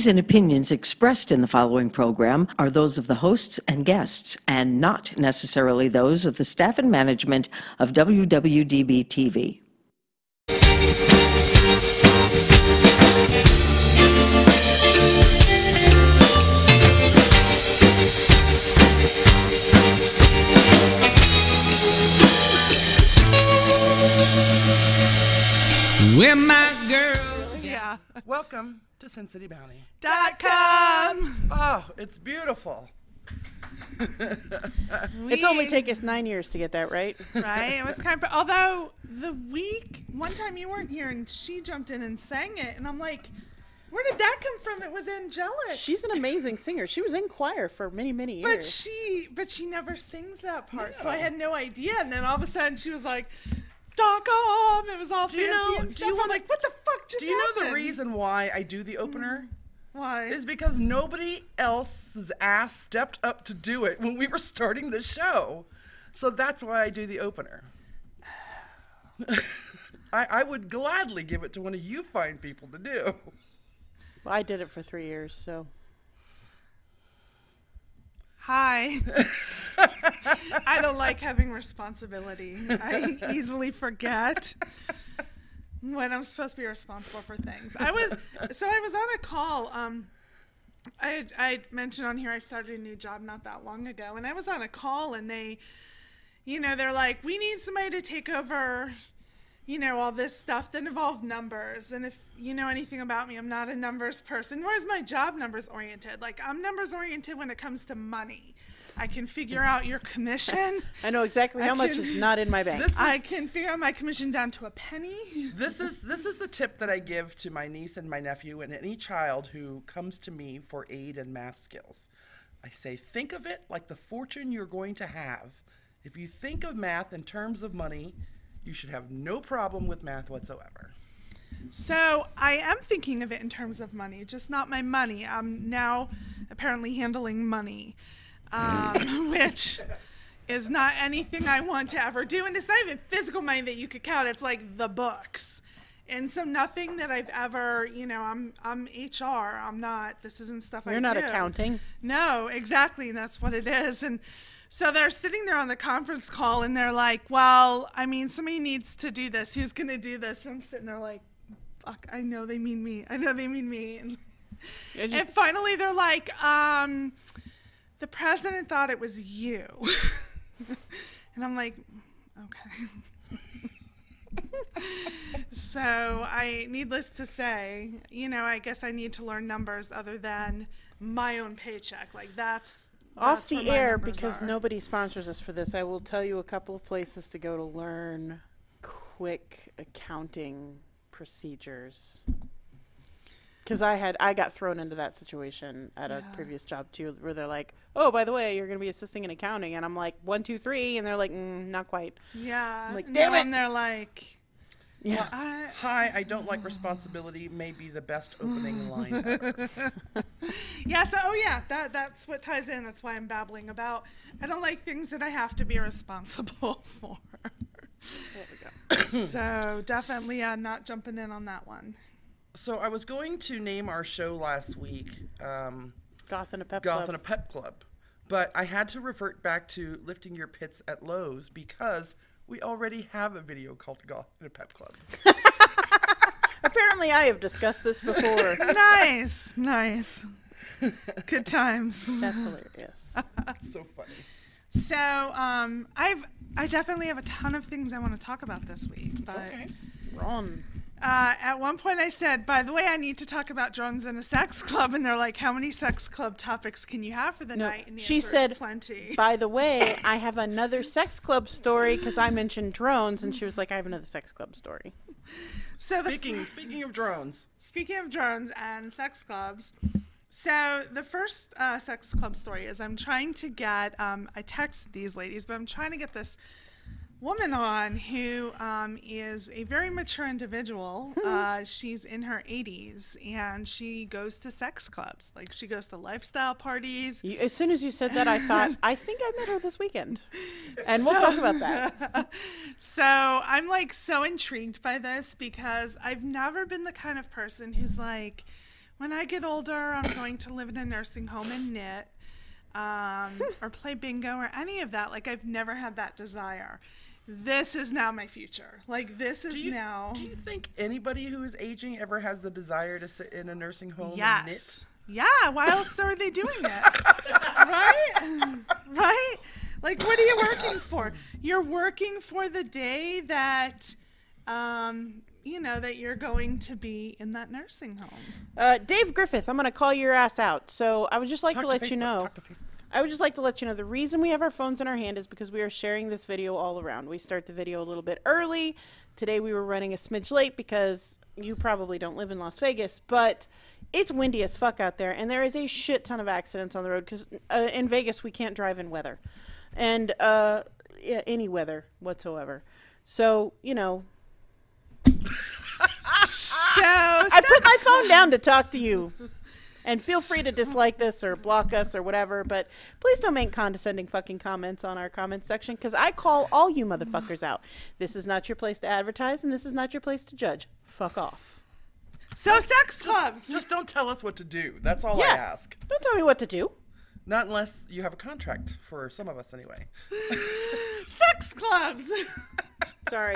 views and opinions expressed in the following program are those of the hosts and guests, and not necessarily those of the staff and management of WWDB TV. Where my girl. Yeah. Welcome to SinCityBounty.com. Oh, it's beautiful. It's only taken us 9 years to get that right. Right? It was kind of, although one time you weren't here and she jumped in and sang it, and I'm like, where did that come from? It was angelic. She's an amazing singer. She was in choir for many, many years. But she never sings that part, Yeah. so I had no idea. And then all of a sudden she was like, .com. It was all fancy and stuff. I'm like, what the fuck just happened? Do you know the reason why I do the opener? Why? Is because nobody else's ass stepped up to do it when we were starting the show. So that's why I do the opener. I would gladly give it to one of you fine people to do. Well, I did it for 3 years, so. Hi. I don't like having responsibility. I easily forget when I'm supposed to be responsible for things. I was on a call. I mentioned on here I started a new job not that long ago, and I was on a call, and they're like, we need somebody to take over, all this stuff that involved numbers. And if you know anything about me, I'm not a numbers person, nor is my job numbers oriented. Like, I'm numbers oriented when it comes to money. I can figure out your commission. I know exactly how much is not in my bank. I can figure out my commission down to a penny. This is the tip that I give to my niece and my nephew and any child who comes to me for aid in math skills. I say, think of it like the fortune you're going to have. If you think of math in terms of money, you should have no problem with math whatsoever. So I am thinking of it in terms of money, just not my money. I'm now apparently handling money, which is not anything I want to ever do. And it's not even physical money that you could count. It's like the books. And so nothing that I've ever, I'm HR. I'm not, this isn't stuff I do. You're not accounting. No, exactly. And that's what it is. And so they're sitting there on the conference call, and they're like, well, somebody needs to do this. Who's going to do this? And I'm sitting there like, fuck, I know they mean me. And finally they're like, the president thought it was you. And I'm like, okay. So needless to say, I guess I need to learn numbers other than my own paycheck. Like, that's off the air, because are. nobody sponsors us for this. I will tell you a couple of places to go to learn quick accounting procedures. Because I got thrown into that situation at a previous job too, where they're like, oh, by the way, you're going to be assisting in accounting. And I'm like, 1, 2, 3. And they're like, not quite. Yeah. I'm like, damn it. And they're like, yeah. Hi, I don't like responsibility may be the best opening line ever. Yeah, so, that's what ties in. That's why I'm babbling about. I don't like things that I have to be responsible for. There we go. So definitely not jumping in on that one. So I was going to name our show last week Goth and a Pep Club. But I had to revert back to lifting your pits at Lowe's because we already have a video called Goth and a Pep Club. Apparently I have discussed this before. Nice. Good times. That's hilarious. So funny. So I definitely have a ton of things I want to talk about this week. But Okay. Ron. At one point I said, by the way, I need to talk about drones in a sex club. And they're like, how many sex club topics can you have for the night? And the she answer said, is plenty. By the way, I have another sex club story because I mentioned drones. And she was like, I have another sex club story. So Speaking of drones. Speaking of drones and sex clubs, so the first sex club story is I'm trying to get, I texted these ladies, but I'm trying to get this woman on who is a very mature individual. She's in her 80s, and she goes to sex clubs. Like, she goes to lifestyle parties. As soon as you said that, I thought, I think I met her this weekend. And we'll talk about that. So I'm like so intrigued by this because I've never been the kind of person who's like, when I get older, I'm going to live in a nursing home and knit, or play bingo or any of that. Like, I've never had that desire. This is now my future. Like, this is now. Do you think anybody who is aging ever has the desire to sit in a nursing home and knit? Yes. Yeah. Why else are they doing it? Right? Right? Like, what are you working for? You're working for the day that, that you're going to be in that nursing home. Dave Griffith, I'm going to call your ass out. So I would just like to let you know. Talk to Facebook. I would just like to let you know the reason we have our phones in our hand is because we are sharing this video all around. We start the video a little bit early. Today we were running a smidge late because you probably don't live in Las Vegas, but it's windy as fuck out there, and there is a shit ton of accidents on the road because in Vegas we can't drive in weather. And any weather whatsoever. So, I put my phone down to talk to you. And feel free to dislike this or block us or whatever, but please don't make condescending fucking comments on our comments section because I call all you motherfuckers out. This is not your place to advertise, and this is not your place to judge. Fuck off. So sex clubs. Just don't tell us what to do. That's all I ask. Don't tell me what to do. Not unless you have a contract, for some of us anyway. Sex clubs. Sorry.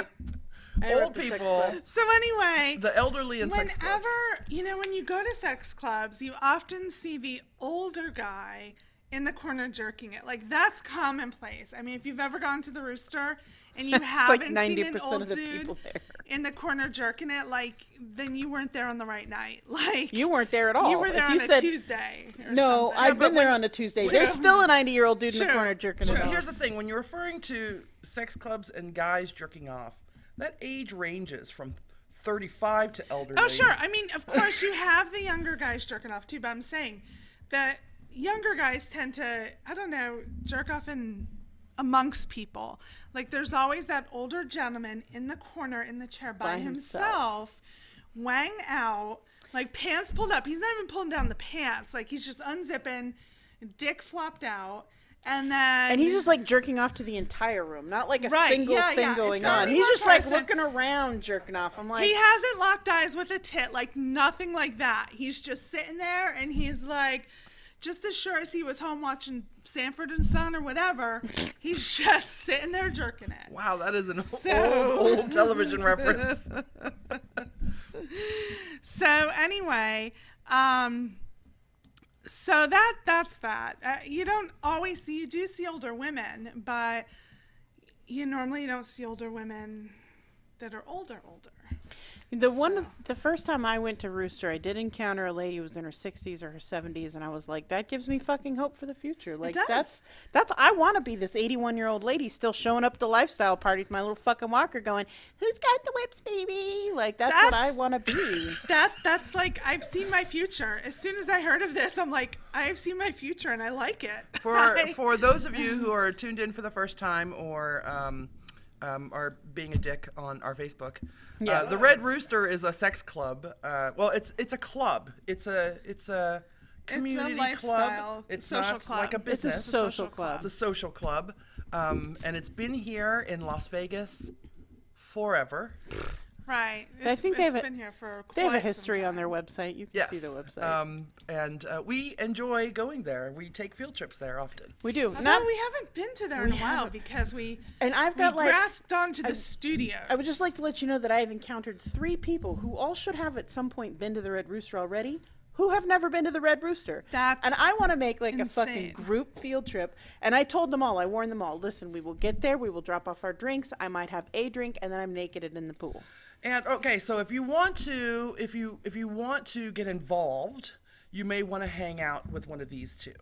Old people. So anyway, the elderly in sex clubs. Whenever, when you go to sex clubs, you often see the older guy in the corner jerking it. Like, that's commonplace. I mean, if you've ever gone to the Rooster and you haven't like seen an 90% old of the dude people there in the corner jerking it, like, then you weren't there on the right night. Like, you weren't there at all. You were there on a Tuesday or no, something. I've been there on a Tuesday. There's still a 90-year-old dude in the corner jerking it off. Here's the thing. When you're referring to sex clubs and guys jerking off, that age ranges from 35 to elderly. Oh, sure. I mean, of course, you have the younger guys jerking off, too, but I'm saying that younger guys tend to, jerk off amongst people. Like, there's always that older gentleman in the corner in the chair by himself, wang out, like, pants pulled up. He's not even pulling down the pants. Like, he's just unzipping, dick flopped out. And he's just like jerking off to the entire room, not like a single thing going on. He's just like looking around jerking off. I'm like, he hasn't locked eyes with a tit, like nothing like that. He's just sitting there and he's like, just as sure as he was home watching Sanford and Son or whatever, he's just sitting there jerking it. Wow, that is an old television reference. So anyway, so that's that. You don't always see, you do see older women, but you normally don't see older women that are older. The first time I went to Rooster, I did encounter a lady who was in her 60s or her 70s, and I was like, that gives me fucking hope for the future. Like, that's I want to be this 81-year-old lady still showing up at the lifestyle party with my little fucking walker going, who's got the whips, baby? Like, that's what I want to be. That's like, I've seen my future. As soon as I heard of this, I'm like, I've seen my future and I like it. For those of you who are tuned in for the first time or are being a dick on our Facebook, the Red Rooster is a sex club. Well, it's a club. It's a community lifestyle, club. It's social not club. like a business. It's a social club. It's a social club, and it's been here in Las Vegas forever. Right. I think they've been here for quite they have a history some time. on their website. You can see the website. And we enjoy going there. We take field trips there often. We do. We haven't been to there in a while because we grasped onto the studio. I would just like to let you know that I have encountered 3 people who all should have at some point been to the Red Rooster already, who have never been to the Red Rooster. And I want to make like a fucking group field trip. And I told them all, I warned them all, listen, we will get there, we will drop off our drinks, I might have a drink, and then I'm naked and in the pool. And okay, so if you want to get involved, you may want to hang out with one of these two.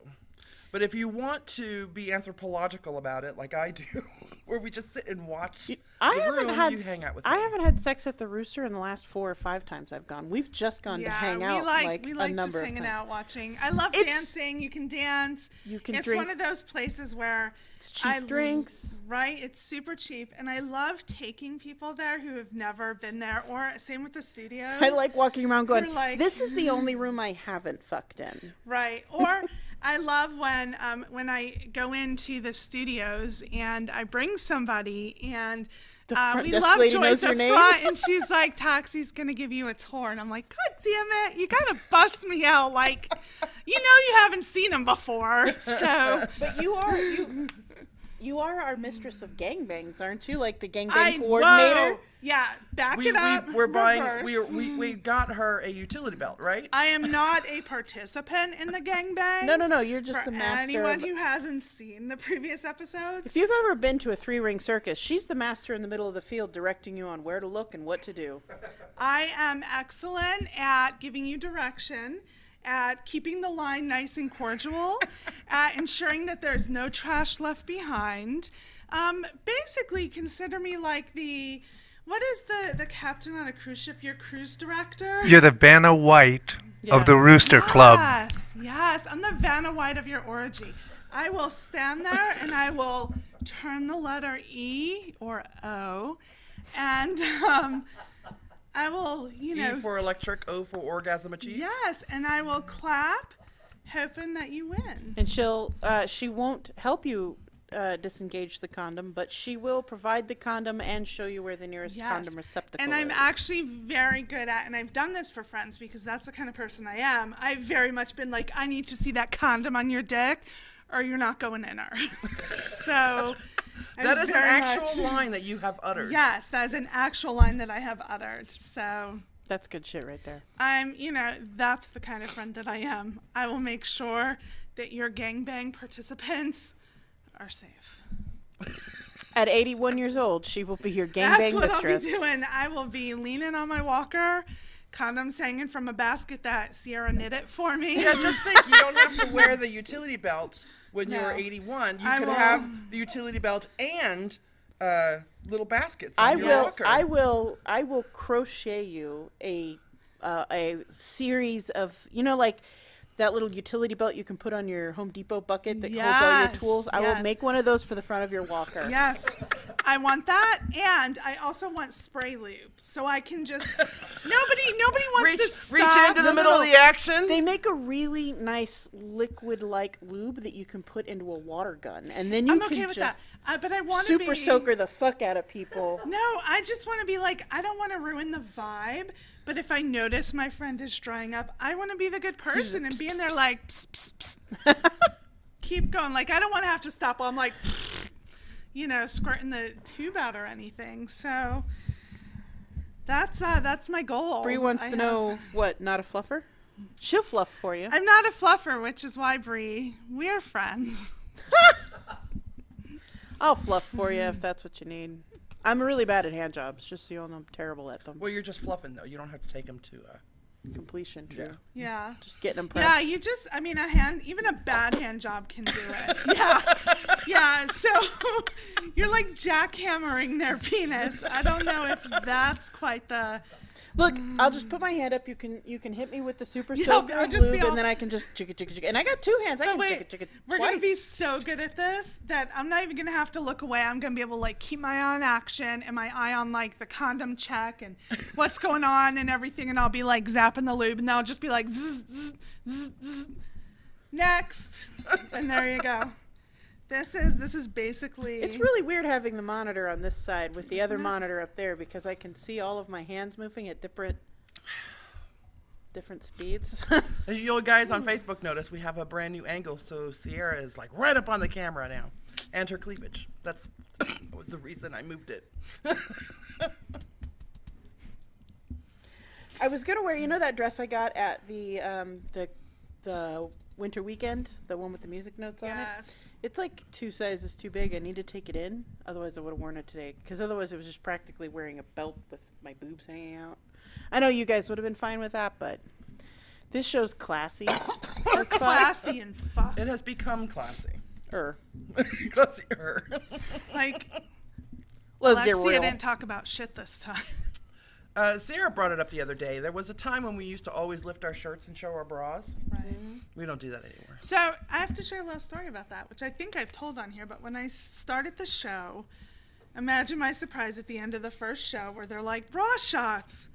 But if you want to be anthropological about it, like I do, where we just sit and watch you hang out with me. I haven't had sex at the Rooster in the last 4 or 5 times I've gone. We've just gone to hang out we like just hanging out, watching. I love dancing. You can dance. You can It's drink. one of those places where It's cheap drinks. Right, it's super cheap, and I love taking people there who have never been there. Or same with the studios. I like walking around going, like, this is the only room I haven't fucked in. Right, or I love when I go into the studios and I bring somebody and front we desk love lady Joyce knows your up name. front, and she's like, Toxi's going to give you a tour. And I'm like, God damn it, you got to bust me out. Like, you haven't seen him before. So, But you are our mistress of gangbangs, aren't you? Like the gangbang coordinator. Whoa. Yeah, back it up. We're buying. reverse. We got her a utility belt, right? I am not a participant in the gangbangs. No. You're just For the master. anyone Of, who hasn't seen the previous episodes, if you've ever been to a 3-ring circus, she's the master in the middle of the field, directing you on where to look and what to do. I am excellent at giving you direction, at keeping the line nice and cordial, at ensuring that there's no trash left behind. Basically, consider me like what is the captain on a cruise ship? Your cruise director? You're the Vanna White of the Rooster Club. Yes, I'm the Vanna White of your orgy. I will stand there and I will turn the letter E or O, and I will, E for electric, O for orgasm achieved. Yes, and I will clap, hoping that you win. And she won't help you disengage the condom, but she will provide the condom and show you where the nearest condom receptacle And I'm is. actually very good at, and I've done this for friends because that's the kind of person I am. I've very much been like, I need to see that condom on your dick or you're not going in her. So that is an actual line that you have uttered. Yes, that is an actual line that I have uttered. So that's good shit right there. I'm, that's the kind of friend that I am. I will make sure that your gangbang participants are safe. At 81 years old, she will be your gangbang That's what mistress. I'll be doing. I will be leaning on my walker, condoms hanging from a basket that Sierra knitted for me. Yeah, just think, you don't have to wear the utility belt when you're 81. You could have the utility belt and little baskets. I will crochet you a series of, like that little utility belt you can put on your Home Depot bucket that holds all your tools. I will make one of those for the front of your walker. Yes, I want that, and I also want spray lube, so I can just nobody wants to stop. Reach into the middle of the action. They make a really nice liquid-like lube that you can put into a water gun, and then you can okay with just that. But I want to be super soaker the fuck out of people. No, I just want to be like, I don't want to ruin the vibe. But if I notice my friend is drying up, I want to be the good person and be in there like, psst, psst, psst. Keep going. Like, I don't want to have to stop while I'm like, squirting the tube out or anything. So that's my goal. Bree wants to know what, not a fluffer? She'll fluff for you. I'm not a fluffer, which is why, Bree, we're friends. I'll fluff for you if that's what you need. I'm really bad at hand jobs, just so you all know I'm terrible at them. Well, you're just fluffing, though. You don't have to take them to completion. True. Yeah. Just getting them prepped. Yeah, even a bad hand job can do it. Yeah. So you're like jackhammering their penis. I don't know if that's quite the. Look, I'll just put my hand up. You can hit me with the super soaker lube, and then I can just chicka chicka chicka. And I got 2 hands. I can chicka chicka We're twice. gonna be so good at this that I'm not even gonna have to look away. I'm gonna be able to like keep my eye on action and my eye on like the condom check and what's going on and everything, and I'll be like zapping the lube, and I'll just be like zzz, zzz, zzz, zzz. Next, and there you go. This is basically. It's really weird having the monitor on this side with the other monitor up there because I can see all of my hands moving at different speeds. As you guys on Facebook notice, we have a brand new angle, so Sierra is like right up on the camera now, and her cleavage. That was the reason I moved it. I was gonna wear, that dress I got at the winter weekend, the one with the music notes on it. Yes. It's like 2 sizes too big. I need to take it in. Otherwise, I would have worn it today. Because otherwise, it was just practically wearing a belt with my boobs hanging out. I know you guys would have been fine with that, but this show's classy. We're classy and fun. It has become classy. Classier. Like, Let's get Elexia real. didn't talk about shit this time. Sarah brought it up the other day. There was a time when we used to always lift our shirts and show our bras. Right. We don't do that anymore. So I have to share a little story about that, which I think I've told on here. But when I started the show, imagine my surprise at the end of the first show where they're like, bra shots.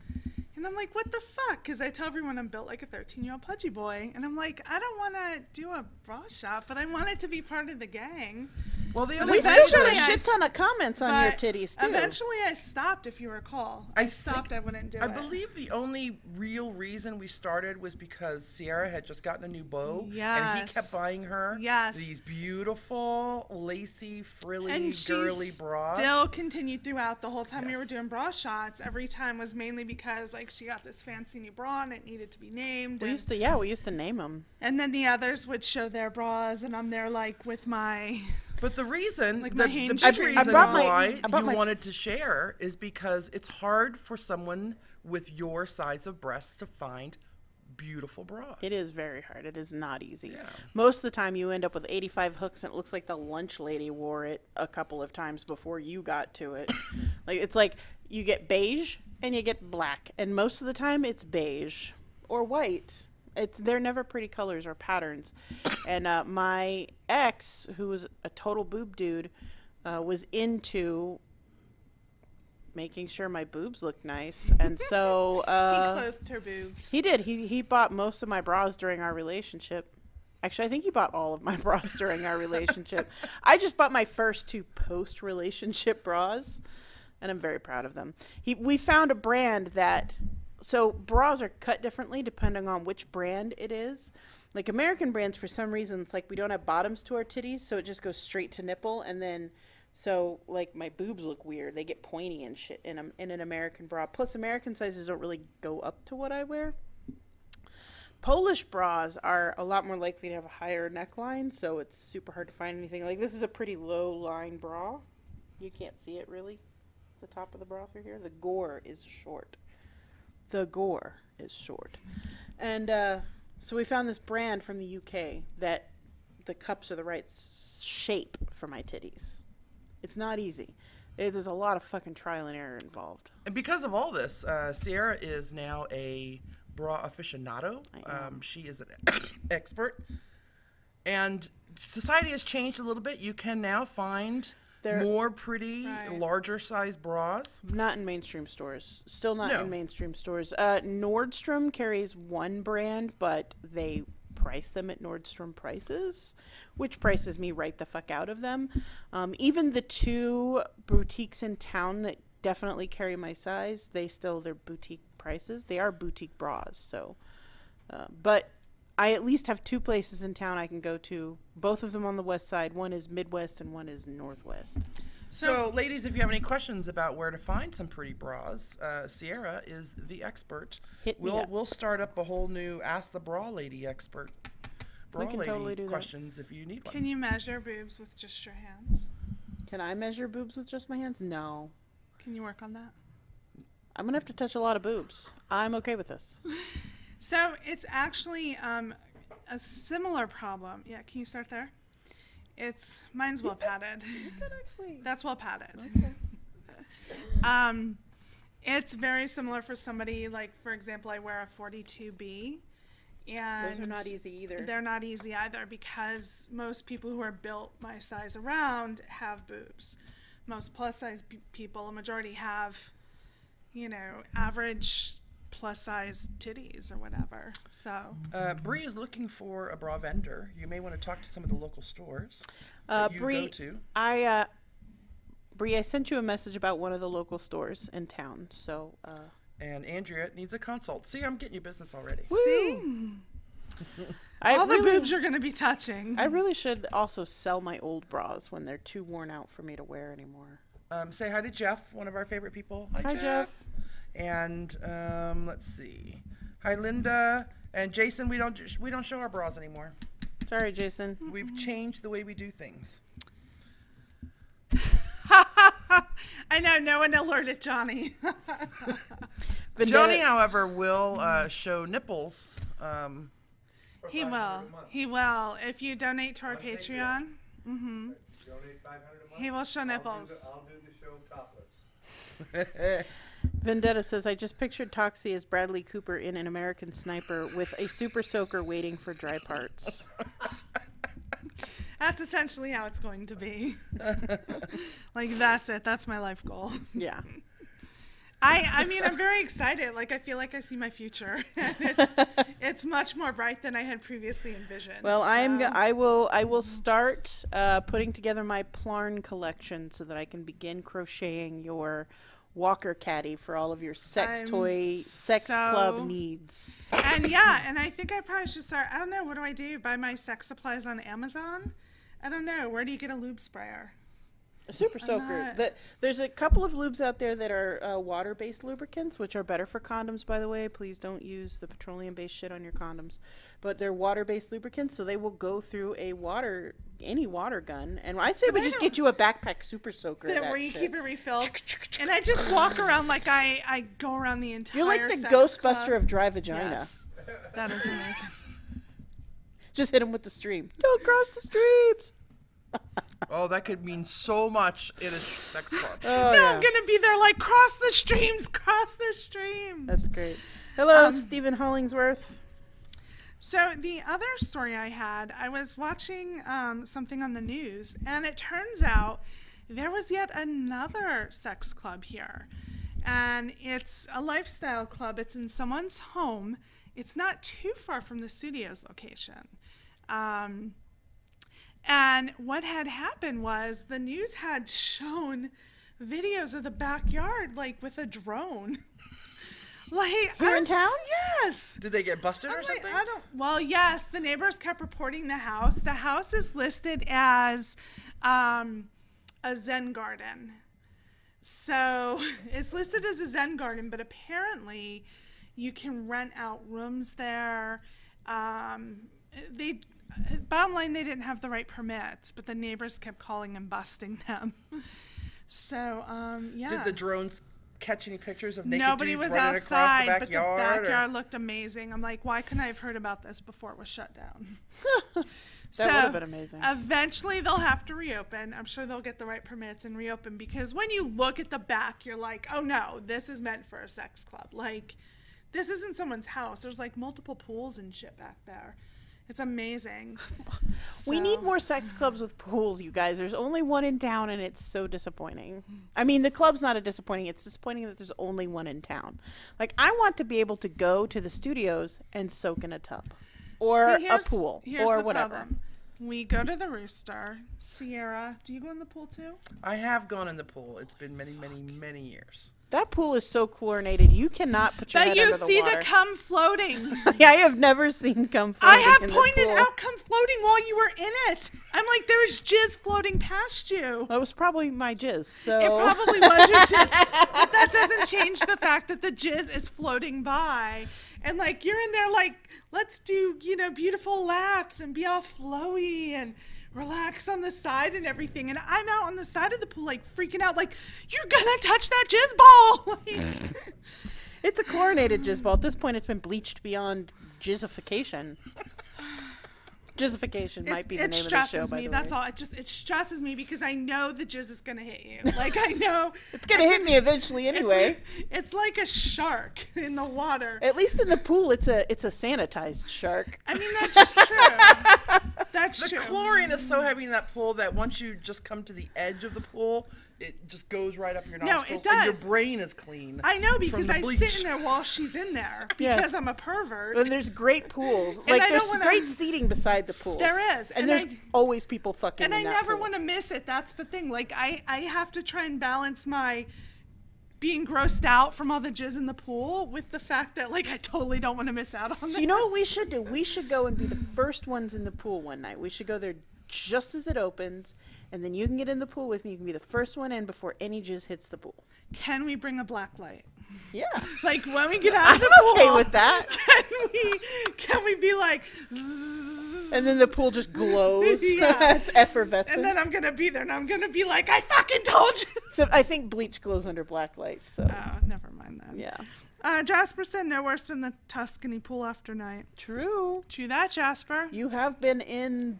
And I'm like, what the fuck? Because I tell everyone I'm built like a 13-year-old pudgy boy. And I'm like, I don't want to do a bra shot, but I want it to be part of the gang. Well, the We only still got a eventually I shit ton of comments on your But titties, too. eventually I stopped, if you recall. I stopped. I wouldn't do it. I believe the only real reason we started was because Sierra had just gotten a new beau, and he Yes. kept buying her Yes. these beautiful, lacy, frilly, And she girly bras. still continued throughout the whole time we were doing bra shots. Every time was mainly because like she got this fancy new bra and it needed to be named. We And, used to name them. and then the others would show their bras, and I'm there like with my. But the reason, Like the my Hanes big trees. reason I brought why you my- wanted to share is because it's hard for someone with your size of breasts to find beautiful bras. It is very hard. It is not easy. Yeah. Most of the time you end up with 85 hooks and it looks like the lunch lady wore it a couple of times before you got to it. It's like you get beige and you get black, and most of the time it's beige or white. They're never pretty colors or patterns. And my ex, who was a total boob dude, was into making sure my boobs looked nice, and so He clothed her boobs. he did. He bought most of my bras during our relationship. Actually, I think he bought all of my bras during our relationship. I just bought my first 2 post-relationship bras, and I'm very proud of them. We found a brand that, so bras are cut differently depending on which brand it is. Like American brands, for some reason, it's like we don't have bottoms to our titties, so it just goes straight to nipple, and then so like my boobs look weird. They get pointy and shit in an American bra. Plus, American sizes don't really go up to what I wear. Polish bras are a lot more likely to have a higher neckline, so it's super hard to find anything. Like this is a pretty low line bra. You can't see it really, the top of the bra through here. The gore is short. The gore is short. And so we found this brand from the UK that the cups are the right shape for my titties. It's not easy. There's a lot of fucking trial and error involved. And because of all this, Sierra is now a bra aficionado. I am. She is an expert. And society has changed a little bit. You can now find more pretty, Right. larger size bras. Not in mainstream stores. Still not No. in mainstream stores. Nordstrom carries one brand, but they price them at Nordstrom prices, which prices me right the fuck out of them. Even the 2 boutiques in town that definitely carry my size, they're boutique prices. They are boutique bras, so. But I at least have 2 places in town I can go to, both of them on the west side. One is Midwest and one is Northwest. So, ladies, if you have any questions about where to find some pretty bras, Sierra is the expert. Hit me up. We'll start up a whole new Ask the Bra Lady expert. Bra can Lady totally do that. questions if you need one. Can you measure boobs with just your hands? Can I measure boobs with just my hands? No. Can you work on that? I'm going to have to touch a lot of boobs. I'm okay with this. So it's actually a similar problem. Yeah, can you start there? Mine's well padded. That's well padded. It's very similar for somebody, like, for example, I wear a 42B. And Those are not easy either. They're not easy either because most people who are built my size around have boobs. Most plus size people, a majority have, average plus size titties or whatever. So Bree is looking for a bra vendor. You may want to talk to some of the local stores that you go to. Bree, I sent you a message about one of the local stores in town. So, And Andrea needs a consult. See, I'm getting you business already. see, all the boobs you're going to be touching. I really should also sell my old bras when they're too worn out for me to wear anymore. Say hi to Jeff, one of our favorite people. Hi, Jeff. And let's see. Hi, Linda and Jason. We don't show our bras anymore. Sorry, Jason. We've changed the way we do things. I know, no one alerted Johnny. Johnny, however, will show nipples. He will. He will. If you donate to our Patreon, he will show nipples. I'll do the show topless. Vendetta says, I just pictured Toxi as Bradley Cooper in An American Sniper with a super soaker waiting for dry parts. That's essentially how it's going to be. Like, that's it. That's my life goal. Yeah. I mean, I'm very excited. Like, I feel like I see my future. And it's much more bright than I had previously envisioned. Well, so. I will start putting together my Plarn collection so that I can begin crocheting your walker caddy for all of your sex club needs. And yeah, and I think I probably should start. I don't know. What do I do? Buy my sex supplies on Amazon? I don't know. Where do you get a lube sprayer? A super soaker. There's a couple of lubes out there that are water-based lubricants, which are better for condoms, by the way. Please don't use the petroleum-based shit on your condoms. But they're water-based lubricants, so they will go through any water gun. And I say we just get you a backpack super soaker. Where you keep it refilled. And I just walk around like I go around the entire You're like the sex Ghostbuster club. of dry vagina. Yes. That is amazing. Just hit him with the stream. Don't cross the streams. Oh, that could mean so much in a sex club. Oh, I'm gonna be there like, cross the streams, cross the stream. That's great. Hello, Stephen Hollingsworth. So the other story I had, I was watching something on the news, and it turns out there was yet another sex club here. And it's a lifestyle club. It's in someone's home. It's not too far from the studio's location. And what had happened was the news had shown videos of the backyard, like with a drone. Like Here in town? Yes. Did they get busted or something? Well, yes. The neighbors kept reporting the house. The house is listed as a Zen garden. So it's listed as a Zen garden, but apparently you can rent out rooms there. Bottom line, they didn't have the right permits, but the neighbors kept calling and busting them. So, yeah. Did the drones catch any pictures of naked Nobody dudes was running outside, across the backyard? but the backyard looked amazing. I'm like, why couldn't I have heard about this before it was shut down? That would have been amazing. Eventually they'll have to reopen. I'm sure they'll get the right permits and reopen, because when you look at the back, you're like, oh no, this is meant for a sex club. Like, this isn't someone's house. There's like multiple pools and shit back there. It's amazing. We need more sex clubs with pools, you guys. There's only one in town, and it's so disappointing. I mean, the club's not disappointing. It's disappointing that there's only one in town. Like, I want to be able to go to the studios and soak in a tub or a pool or whatever. Problem. We go to the Rooster. Sierra, do you go in the pool too? I have gone in the pool. It's been many, many, many years. That pool is so chlorinated, you cannot put your head under the water. But you see the cum floating. Yeah, I have never seen cum floating. I have pointed out cum floating while you were in it. I'm like, there's jizz floating past you. That was probably my jizz. So. It probably was your jizz. But that doesn't change the fact that the jizz is floating by. And like, you're in there like, let's do, beautiful laps and be all flowy and relax on the side and everything, and I'm out on the side of the pool like freaking out like, you're gonna touch that jizz ball. Like, it's a chlorinated jizz ball. At this point it's been bleached beyond jizzification. Jizzification might be the name of the show, by the way. It stresses me, that's all. It stresses me because I know the jizz is gonna hit you. Like, I know it's gonna hit me eventually anyway. It's like a shark in the water. At least in the pool it's a sanitized shark. I mean, that's true. That's the true. The chlorine is so heavy in that pool that once you just come to the edge of the pool, it just goes right up your nostrils. No, it does. And your brain is clean. I know, because I bleach. sit in there while she's in there because I'm a pervert. And there's great pools. Like, there's great seating beside the pools. There is. And there's always people fucking in that And I never pool. want to miss it. That's the thing. Like, I have to try and balance my being grossed out from all the jizz in the pool with the fact that, like, I totally don't want to miss out on this. So you know what we should do? We should go and be the first ones in the pool one night. We should go there just as it opens, and then you can get in the pool with me. You can be the first one in before any jizz hits the pool. Can we bring a black light? Yeah. Like, when we get out of the pool, I'm okay with that. Can we be like, zzz, and then the pool just glows. Yeah. It's effervescent. And then I'm going to be there, and I'm going to be like, I fucking told you. So I think bleach glows under black light. So. Oh, never mind that. Yeah. Jasper said no worse than the Tuscany pool after night. True. True that, Jasper. You have been in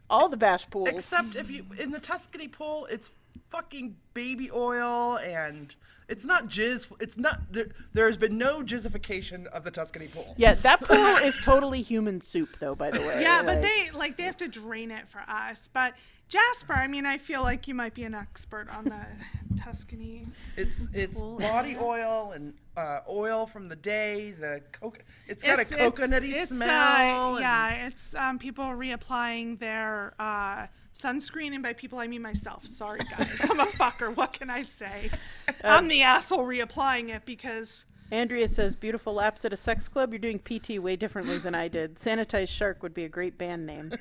all the bash pools. Except if you, in the Tuscany pool, it's fucking baby oil and it's not jizz. It's not, there has been no jizzification of the Tuscany pool. Yeah, that pool is totally human soup though, by the way. Yeah, but they have to drain it for us. But Jasper, I mean, I feel like you might be an expert on Tuscany. It's Cool. body oil and oil from the day. It's got a coconutty smell. It's people reapplying their sunscreen, and by people I mean myself. Sorry guys, I'm a fucker. What can I say? I'm the asshole reapplying it because. Andrea says, beautiful laps at a sex club. You're doing PT way differently than I did. Sanitized Shark would be a great band name.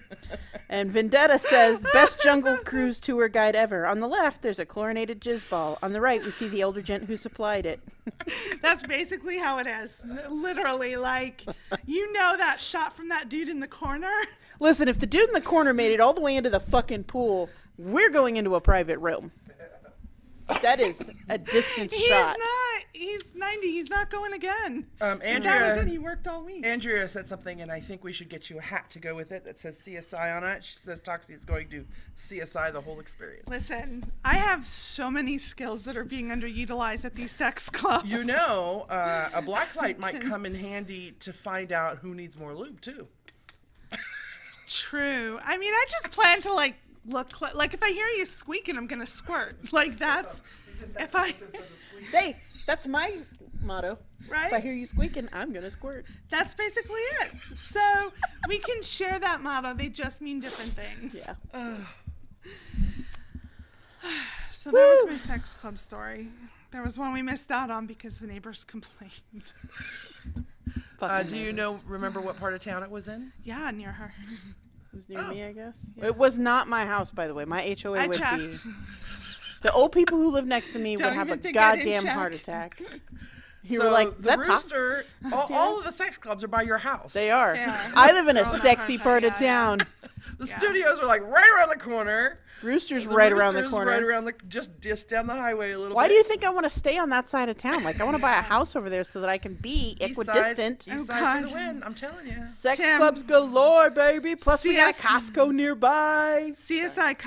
And Vendetta says, best jungle cruise tour guide ever. On the left, there's a chlorinated jizz ball. On the right, we see the older gent who supplied it. That's basically how it is. Literally, like, you know that shot from that dude in the corner? Listen, if the dude in the corner made it all the way into the fucking pool, we're going into a private room. That is a distance shot. He's 90. He's not going again. Andrea, that was it. He worked all week. Andrea said something, and I think we should get you a hat to go with it that says CSI on it. She says Toxi is going to CSI the whole experience. Listen, I have so many skills that are being underutilized at these sex clubs. You know, a black light might come in handy to find out who needs more lube, too. True. I mean, I just plan to, like, look like if I hear you squeaking, I'm gonna squirt. Like that's if I. Hey, that's my motto. Right. If I hear you squeaking, I'm gonna squirt. That's basically it. So we can share that motto. They just mean different things. Yeah. So that was my sex club story. There was one we missed out on because the neighbors complained. Do you remember what part of town it was in? Yeah, near her. It was near me, I guess. Yeah. It was not my house, by the way. My HOA I would checked. be. The old people who live next to me Don't would have a even think I didn't goddamn check. heart attack. You So were like, is the that Toxi? Rooster, all of the sex clubs are by your house. They are. Yeah. I live in a They're all in that sexy part of part of town, town. The studios are like right around the corner. Rooster's The right around the Rooster's corner. Right around just down the highway a little Why bit. do you think I want to stay on that side of town? Like, I want to buy a house over there so that I can be equidistant. East Oh, side for God. the win, I'm telling you. Sex Tim. clubs galore, baby. Plus, we got a CS. Costco nearby. CSI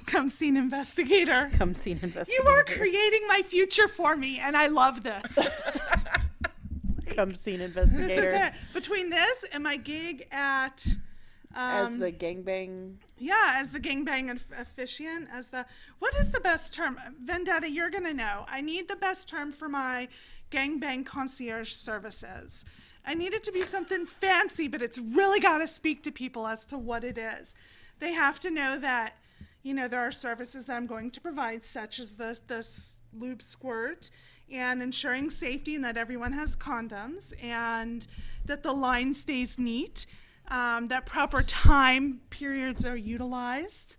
come scene investigator. Come see an investigator. You are creating my future for me, and I love this. Come see an This investigator. is it. Between this and my gig at, As the gangbang. as the gangbang officiant, what is the best term? Vendetta, you're gonna know. I need the best term for my gangbang concierge services. I need it to be something fancy, but it's really gotta speak to people as to what it is. They have to know that, there are services that I'm going to provide, such as this lube squirt, and ensuring safety and that everyone has condoms and that the line stays neat, that proper time periods are utilized.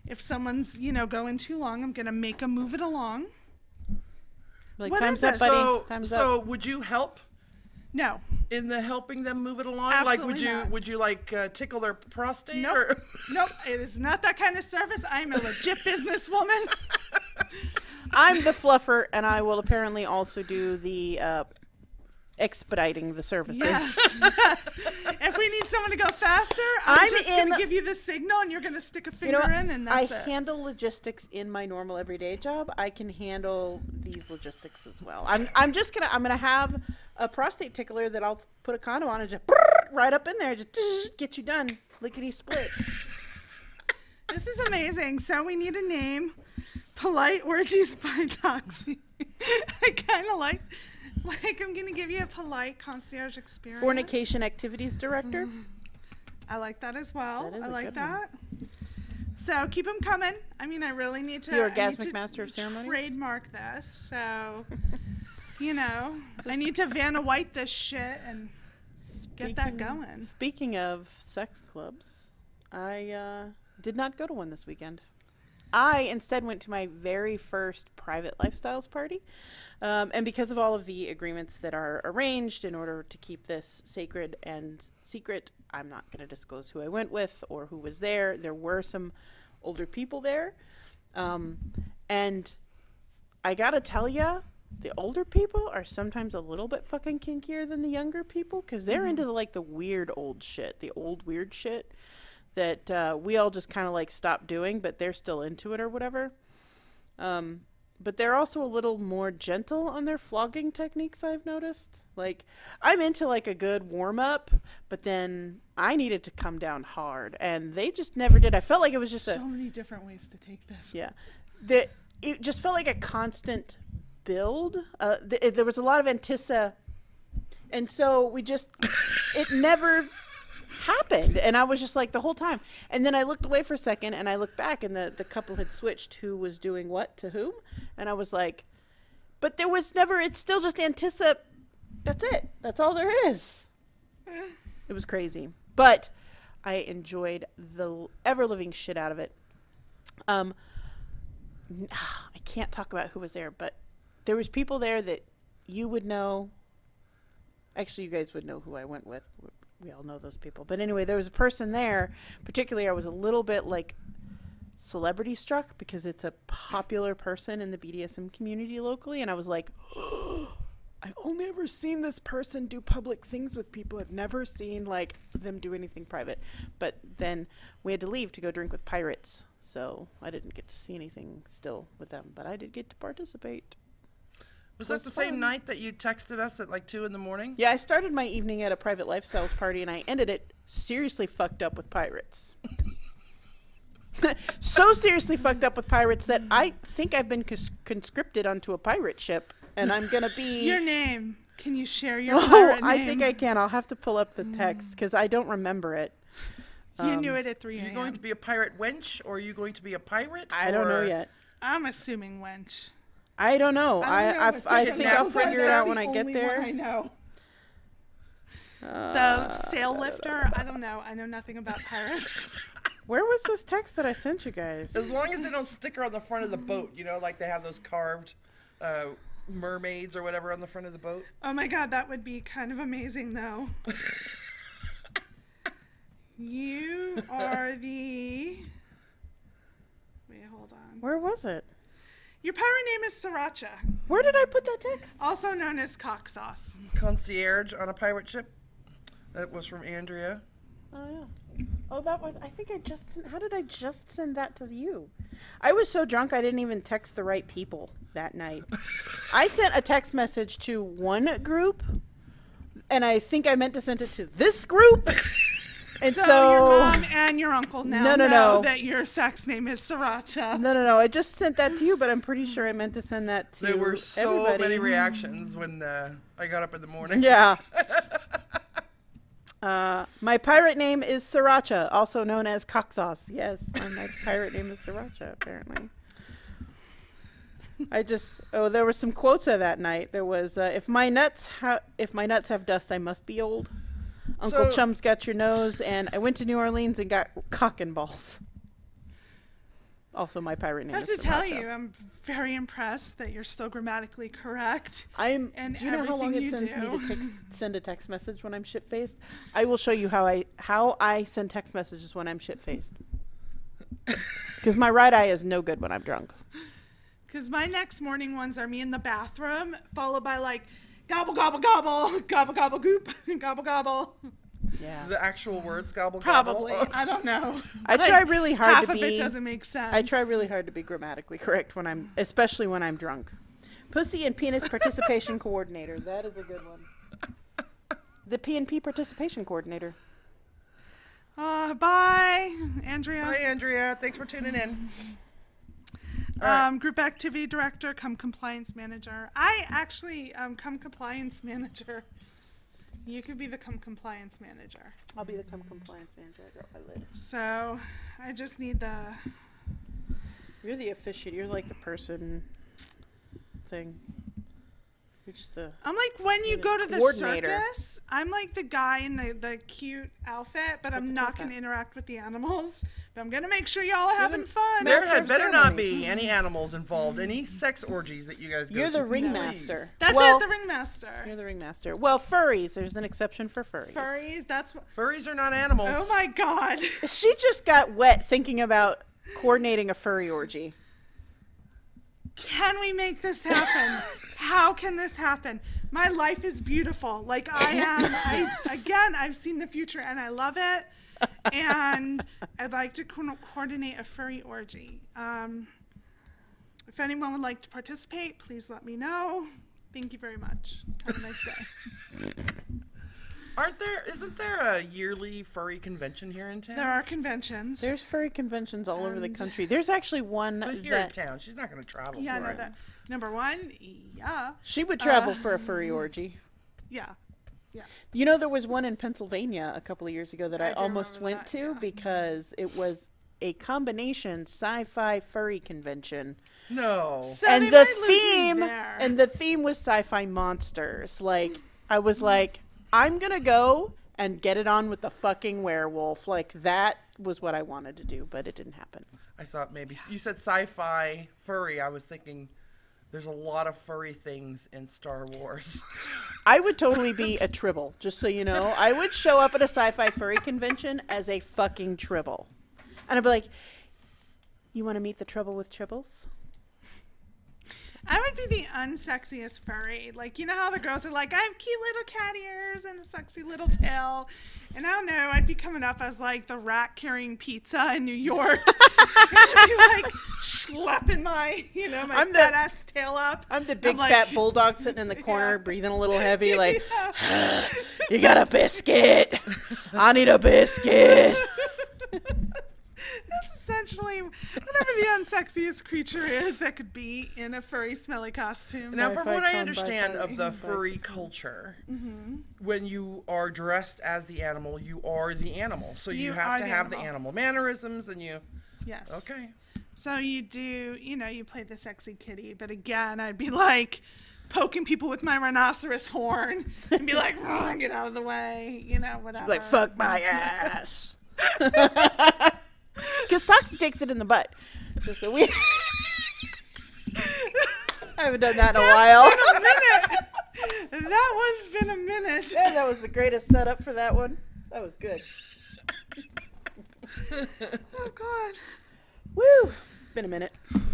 If someone's, going too long, I'm going to make them move it along. Like, What time's is up, this? buddy. Time's So up. would you help No. in the helping them move it along? Absolutely not. Would you tickle their prostate? Nope. Or? Nope. It is not that kind of service. I'm a legit businesswoman. I'm the fluffer, and I will apparently also do the expediting the services. Yes. If we need someone to go faster, I'm just going to in- give you the signal and you're going to stick a You finger know, in and I that's it. handle logistics in my normal everyday job. I can handle these logistics as well. I'm gonna have a prostate tickler that I'll put a condom on and just right up in there, just get you done, lickety split. This is amazing. So we need a name. Polite Orgies by Toxi. I kind of like I'm going to give you a polite concierge experience. Fornication activities director. I like that as well. That is I a like good one. that. So keep them coming. I mean, I really need to. The I need orgasmic to master of ceremonies? Trademark this. So, I need to Vanna White this shit and get that going. Speaking of sex clubs, I did not go to one this weekend. I instead went to my very first private lifestyles party. And because of all of the agreements that are arranged in order to keep this sacred and secret, I'm not going to disclose who I went with or who was there. There were some older people there. And I got to tell you, the older people are sometimes a little bit fucking kinkier than the younger people because they're into the weird old shit, the old weird shit that we all just kind of stopped doing, but they're still into it or whatever. But they're also a little more gentle on their flogging techniques, I've noticed. I'm into a good warm-up, but then I needed to come down hard, and they just never did. I felt like it was just So many different ways to take this. yeah. it just felt like a constant build. There was a lot of Antissa, and so it never happened. And I was just like the whole time. And then I looked away for a second, and I looked back, and the couple had switched who was doing what to whom. And I was like, but there was never, it's still just Antissa. That's it. That's all there is. It was crazy. But I enjoyed the ever-living shit out of it. I can't talk about who was there, but there was people there that you would know. Actually, you guys would know who I went with. We all know those people. But anyway, there was a person there. Particularly, I was a little bit like celebrity struck because it's a popular person in the BDSM community locally. And I was like, I've only ever seen this person do public things with people. I've never seen like them do anything private. But then we had to leave to go drink with pirates. So I didn't get to see anything still with them, but I did get to participate. Was that the same night that you texted us at like 2 in the morning? Yeah, I started my evening at a private lifestyles party, and I ended it seriously fucked up with pirates. So seriously fucked up with pirates that I think I've been conscripted onto a pirate ship, and I'm going to be... Your name. Can you share your pirate name? I think I can. I'll have to pull up the text, because I don't remember it. You knew it at 3 Are a.m. you going to be a pirate wench, or are you going to be a pirate? I don't know yet. I'm assuming wench. I don't know. I think I'll Those figure it out when I get there. I know. The sail lifter? I don't know. I know nothing about pirates. Where was this text that I sent you guys? As long as they don't stick her on the front of the boat, you know, like they have those carved mermaids or whatever on the front of the boat. Oh my god, that would be kind of amazing though. You are the... Wait, hold on. Where was it? Your pirate name is Sriracha, Where did I put that text? also known as cock sauce. Concierge on a pirate ship. That was from Andrea. Oh, yeah. Oh, that was... I think I just... How did I just send that to you? I was so drunk I didn't even text the right people that night. I sent a text message to one group, and I think I meant to send it to this group. And So your mom and your uncle now know that your sex name is Sriracha. No. I just sent that to you, but I'm pretty sure I meant to send that to There were so everybody. many reactions when I got up in the morning. Yeah. My pirate name is Sriracha, also known as cock sauce. Yes, my pirate name is Sriracha, apparently. There were some quotes of that night. There was, if my nuts have dust, I must be old. Uncle Chum's got your nose, and I went to New Orleans and got cock and balls. Also, my pirate name is Sriracha. I have to tell you, I'm very impressed that you're still grammatically correct. Do you know how long it takes me to send a text message when I'm shit-faced? I will show you how I send text messages when I'm shit-faced. Because my right eye is no good when I'm drunk. Because my next morning ones are me in the bathroom, followed by like, gobble, gobble, gobble, gobble, gobble, goop, gobble, gobble. Yeah. The actual words, gobble, Probably. gobble. I don't know. I try really hard Half to be... of it doesn't make sense. I try really hard to be grammatically correct especially when I'm drunk. Pussy and Penis Participation Coordinator. That is a good one. The P&P Participation Coordinator. Bye, Andrea. Hi, Andrea. Thanks for tuning in. Group activity director, come compliance manager. I actually come compliance manager. You could be the come compliance manager. I'll be the come compliance manager. I dropped my lid. So I just need the... You're the officiant. You're like the person thing. You're just the... I'm like when you go to the circus, I'm like the guy in the cute outfit, but I'm not going to interact with the animals. But I'm going to make sure y'all are having fun. There better not be any animals involved, any sex orgies that you guys go to. You're the please. ringmaster. That's it, the ringmaster. You're the ringmaster. Well, furries. There's an exception for furries. Furries, that's what... Furries are not animals. Oh my god. She just got wet thinking about coordinating a furry orgy. Can we make this happen? How can this happen? My life is beautiful. Like I am. I've seen the future and I love it. And I'd like to coordinate a furry orgy. If anyone would like to participate, please let me know. Thank you very much. Have a nice day. Isn't there a yearly furry convention here in town? There are conventions. There's furry conventions all over the country. There's actually one But here in town, she's not going to travel Yeah, for no, it. number one, yeah. She would travel for a furry orgy. Yeah. Yeah. You know, there was one in Pennsylvania a couple of years ago that I do almost remember went that, to yeah. because it was a combination sci-fi furry convention. No. So And they the might lose me theme there. and the theme was sci-fi monsters. Like, I was like, I'm going to go and get it on with the fucking werewolf. Like, that was what I wanted to do, but it didn't happen. I thought maybe you said sci-fi furry. I was thinking there's a lot of furry things in Star Wars. I would totally be a tribble, just so you know. I would show up at a sci-fi furry convention as a fucking tribble. And I'd be like, you want to meet the trouble with tribbles? I would be the unsexiest furry. Like, you know how the girls are like, I have cute little cat ears and a sexy little tail. And I don't know, I'd be coming up as like the rat carrying pizza in New York. I'd be like schlepping my, my fat ass tail up. I'm the big like, fat bulldog sitting in the corner, Yeah. breathing a little heavy, like, Yeah. you got a biscuit? I need a biscuit. That's essentially whatever the unsexiest creature is that could be in a furry, smelly costume. Now, from what I Sci-fi understand con of the furry culture, when you are dressed as the animal, you are the animal. So you You have are to the have the animal. animal mannerisms, and you. Yes. Okay. So you do, you play the sexy kitty, but again, I'd be like poking people with my rhinoceros horn and be like, get out of the way, whatever. Like, fuck my ass. Because Toxi takes it in the butt. Just so we... I haven't done that in a while. That one's been a minute. Yeah, that was the greatest setup for that one. That was good. Oh, God. Woo! Been a minute. Okay,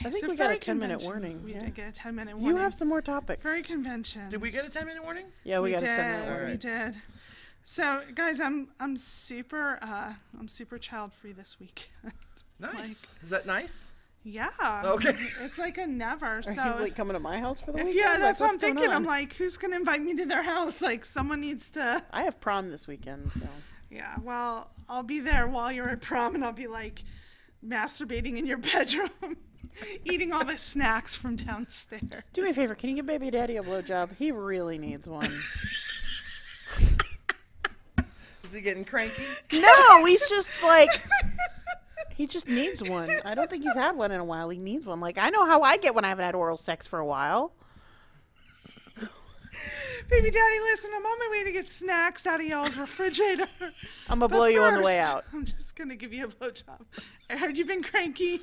I think so we got a furry 10-minute conventions. warning, We yeah. did get a 10-minute warning. You have some more topics. Furry conventions. Did we get a 10-minute warning? Yeah, we got did. a 10-minute All warning. right. We did. So, guys, I'm super child free this week. Nice. Is that nice? Yeah. Okay. It's like a never. Are So you like coming to my house for the if weekend? yeah, Like, that's what I'm what's going thinking. on? I'm like, who's gonna invite me to their house? Like, someone needs to. I have prom this weekend, so. Yeah. Well, I'll be there while you're at prom, and I'll be like masturbating in your bedroom, eating all the snacks from downstairs. Do me a favor, can you give baby daddy a blowjob? He really needs one. Is he getting cranky? No, he's just like, he just needs one. I don't think he's had one in a while. He needs one. Like, I know how I get when I haven't had oral sex for a while. Baby daddy, listen, I'm on my way to get snacks out of y'all's refrigerator. I'm going to But blow you on the way first, out. I'm just gonna give you a blowjob. I heard you've been cranky.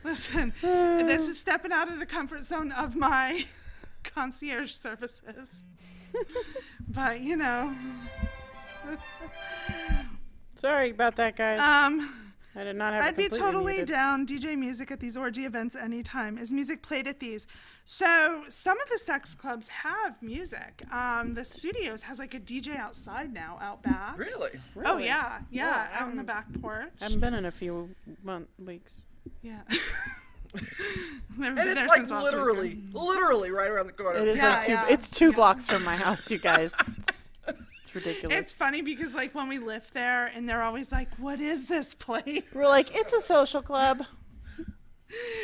Listen, this is stepping out of the comfort zone of my concierge services. But Sorry about that, guys. I did not have I'd it be completely totally muted. down DJ music at these orgy events anytime. Is music played at these? So some of the sex clubs have music. The studios has like a DJ outside now, out back. Really? Oh Really? yeah, out on the back porch. I haven't been in a few weeks. Yeah. Never And been there it's like since last weekend. literally right around the corner. It is Yeah, like two. yeah, It's 2 yeah. blocks from my house, you guys. It's ridiculous. It's funny because like when we lived there, and they're always like, "What is this place? We're like, it's a social club.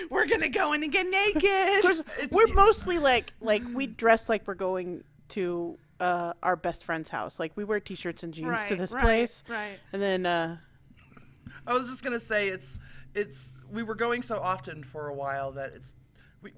We're gonna go in and get Of naked." course, we're mostly like we dress like we're going to our best friend's house. Like we wear t-shirts and jeans to this place, Right. and then I was just gonna say it's we were going so often for a while that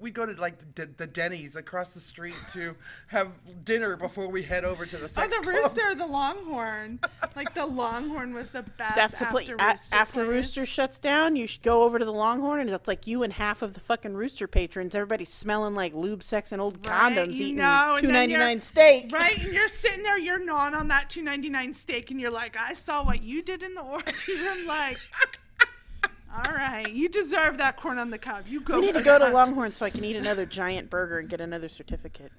we go to like the Denny's across the street to have dinner before we head over to the Oh, sex the club. Rooster, the Longhorn. Like the Longhorn was the best. that's the place. After place. Rooster shuts down, you should go over to the Longhorn, and it's like you and half of the fucking Rooster patrons. Everybody's smelling like lube, sex, and old Right, condoms, you eating know, and then $2.99 steak. Right, and you're sitting there, you're gnawing on that $2.99 steak, and you're like, I saw what you did in the orgy. I'm like, all right, you deserve that corn on the cob. You go. We need for to go to that. Longhorn so I can eat another giant burger and get another certificate.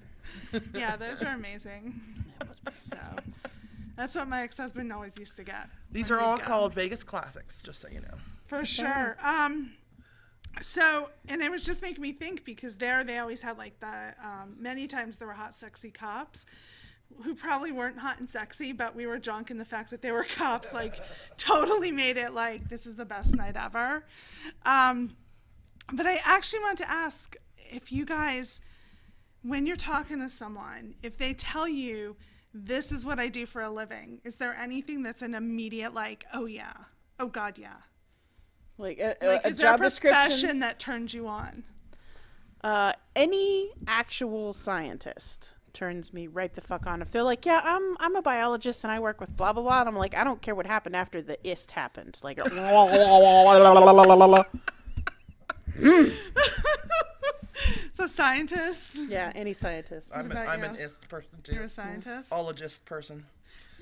Yeah, those are amazing. So that's what my ex-husband always used to get. These when are all we'd go. called Vegas classics, just so you know. For sure. So, and it was just making me think, because there they always had like the, many times there were hot, sexy cops who probably weren't hot and sexy, but we were drunk, and the fact that they were cops like totally made it like this is the best night ever. But I actually want to ask if you guys, when you're talking to someone, if they tell you this is what I do for a living, is there anything that's an immediate like, oh yeah, oh God, yeah? Like Like, a is there a job description? profession that turns you on? Any actual scientist turns me right the fuck on. If they're like, yeah, I'm a biologist and I work with blah blah blah, and I'm like, I don't care what happened after the ist happened. Like, So scientists. yeah, any scientist. I'm about an you? ist person too. You're a scientist. Ologist person.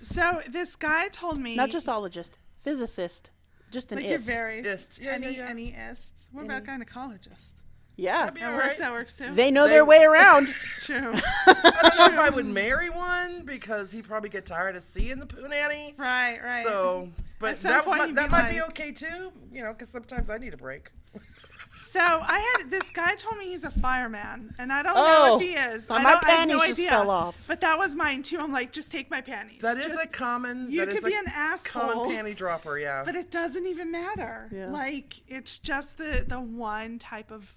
So this guy told me, Not just ologist, physicist, just an like you're ist. very Ist. Yeah, any yeah. any ists. What about gynecologist? Yeah, That'd be That all works. right. That works too. they know their way around. True. I don't know if I would marry one because he'd probably get tired of seeing the punani. Right. Right. So, but At some that, point you'd that be might be like- okay too, you know, because sometimes I need a break. So I had this guy told me he's a fireman, and I don't know if he is. well, I my don't- I have no panties just idea. fell off. But that was mine too. I'm like, just take my panties. That is Just- a common. You that could is be a an asshole. common panty dropper, yeah. But it doesn't even matter. Yeah. Like, it's just the one type of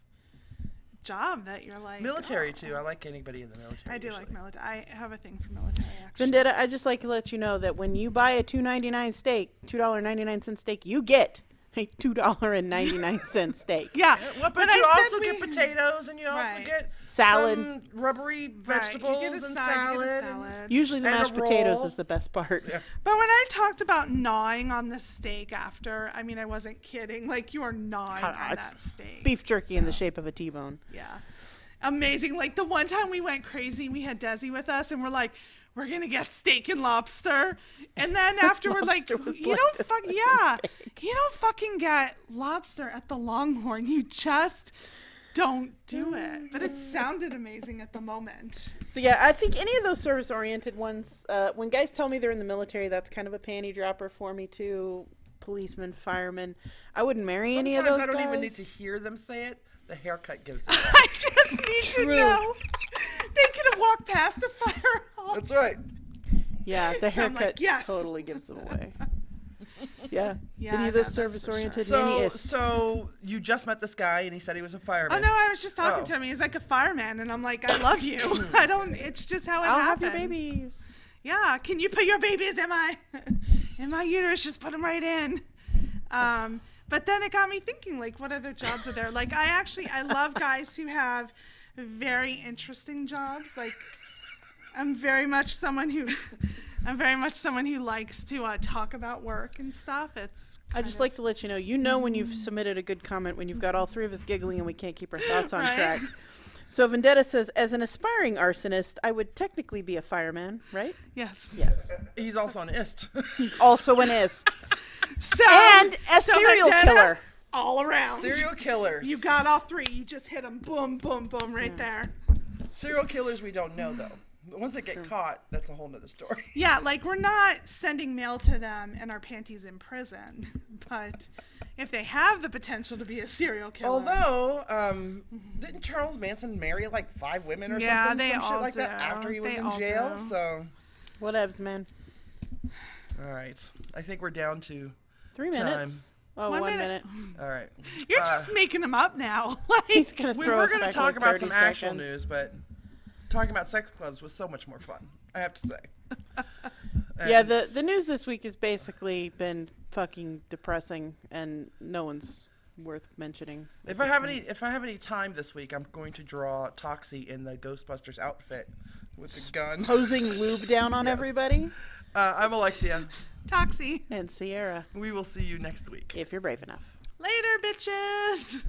job that you're like. Military oh. too. I like anybody in the military. I do usually. like military. I have a thing for military, actually. Vendetta, I just like to let you know that when you buy a $2.99 steak, $2.99 steak, you get a $2.99 steak. Yeah. Well, but But you I said also we- get potatoes, and you also Right. get Salad. some rubbery Right, vegetables you get a and side, salad. you get a and- salad. Usually the And a mashed potatoes roll. is the best part. Yeah. But when I talked about gnawing on the steak after, I mean, I wasn't kidding. Like, you are gnawing on It's that steak. Beef jerky in the So, shape of a T-bone. Yeah. Amazing. Like, the one time we went crazy, we had Desi with us, and we're like, we're going to get steak and lobster. And then after we're like, Lobster was you like don't the you don't fucking get lobster at the Longhorn. You just don't do it. But it sounded amazing at the moment. So yeah, I think any of those service-oriented ones, when guys tell me they're in the military, that's kind of a panty dropper for me too. Policemen, firemen. I wouldn't marry any of Sometimes those I don't guys. even need to hear them say it. The haircut gives it. I just need to know. They could have walked past the fire hall. That's right. Yeah, the I'm haircut like, yes. totally gives them away. Yeah. Yeah, Any I of those know, that's for service-oriented, sure. any So you just met this guy, and he said he was a fireman. Oh no, I was just talking Oh. to him. He's like a fireman, and I'm like, I love you. I don't. It's just how it I'll have happens. your babies. Yeah, can you put your babies in my uterus? Just put them right in. But then it got me thinking, like, what other jobs are there? Like, I love guys who have very interesting jobs. Like, I'm very much someone who likes to talk about work and stuff. I just like to let you know when you've submitted a good comment, when you've got all three of us giggling and we can't keep our thoughts on Right. track. So Vendetta says, as an aspiring arsonist, I would technically be a fireman, right? yes. Yes. He's also an ist. He's also an ist. So And a so serial Vendetta, killer. all around. Serial killers. You got all three. You just hit them. Boom, boom, boom, right there. Serial killers we don't know, though. Once they get caught, that's a whole nother story. Yeah, like we're not sending mail to them and our panties in prison, but if they have the potential to be a serial killer. Although, didn't Charles Manson marry like 5 women or Yeah, something? they Some shit all like that do. after he was They in all jail? do. So, Whatevs, man. all right. I think we're down to 3 Time. minutes. Oh, 1 1 minute. minute. all right. You're just making them up now. Like, He's gonna We throw were us going to back talk like about 30 some actual seconds. news, but talking about sex clubs was so much more fun. I have to say. Yeah, And the news this week has basically been fucking depressing, and no one's worth mentioning. if I have any time this week, I'm going to draw Toxi in the Ghostbusters outfit with the gun. Posing lube down on Yes. everybody, I'm Elexia. Toxi. and Sierra, We will see you next week. if you're brave enough. Later, bitches.